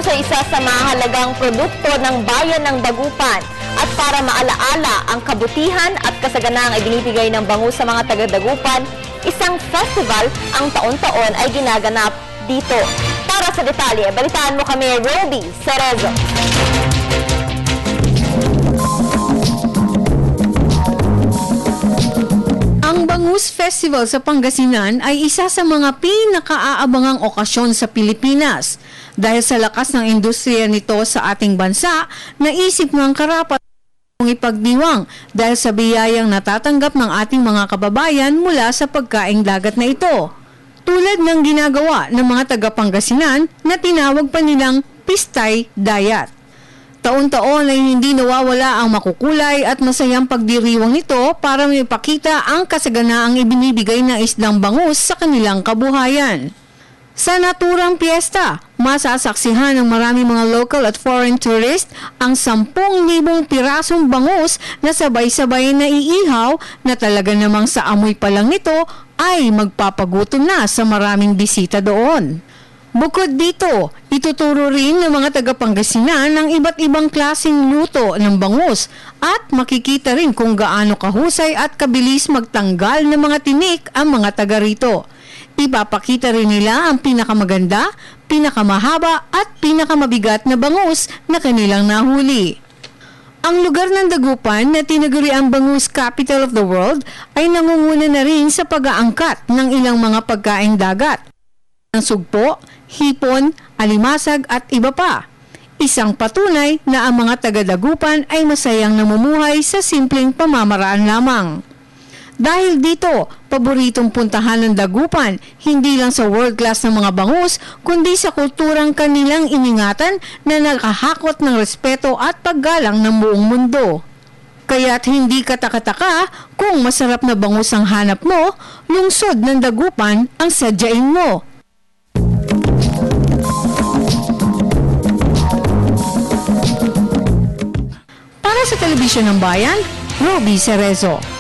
bangus ay isa sa mahalagang produkto ng bayan ng Dagupan. At para maalaala ang kabutihan at kasaganaang ibinibigay ng bangus sa mga taga-Dagupan, isang festival ang taon-taon ay ginaganap dito. Para sa detalye, balitaan mo kami, Roby Cerezo. Ang Bangus Festival sa Pangasinan ay isa sa mga pinakaaabangang okasyon sa Pilipinas. Dahil sa lakas ng industriya nito sa ating bansa, naisip ng karapat ipagdiwang dahil sa biyayang natatanggap ng ating mga kababayan mula sa pagkaing dagat na ito. Tulad ng ginagawa ng mga taga-Pangasinan na tinawag pa nilang Pistay Dayat. Taon-taon ay hindi nawawala ang makukulay at masayang pagdiriwang nito para maipakita ang kasaganaang ibinibigay ng isdang bangus sa kanilang kabuhayan. Sa naturang piyesta, masasaksihan ng maraming mga local at foreign tourist ang 10,000 pirasong bangus na sabay-sabay na iihaw na talaga namang sa amoy pa lang nito ay magpapagutom na sa maraming bisita doon. Bukod dito, ituturo rin ng mga taga-Pangasinan ang iba't ibang klaseng luto ng bangus at makikita rin kung gaano kahusay at kabilis magtanggal ng mga tinik ang mga taga rito. Ipapakita rin nila ang pinakamaganda, pinakamahaba at pinakamabigat na bangus na kanilang nahuli. Ang lugar ng Dagupan na tinaguri ang Bangus Capital of the World ay nangunguna na rin sa pag-aangkat ng ilang mga pagkaing dagat. Ang sugpo, hipon, alimasag at iba pa. Isang patunay na ang mga taga-Dagupan ay masayang namumuhay sa simpleng pamamaraan lamang. Dahil dito, paboritong puntahan ng Dagupan, hindi lang sa world class ng mga bangus, kundi sa kulturang kanilang iningatan na nakahakot ng respeto at paggalang ng buong mundo. Kaya't hindi katakataka kung masarap na bangus ang hanap mo, lungsod ng Dagupan ang sadyain mo. Para sa Telebisyon ng Bayan, Roby Cerezo.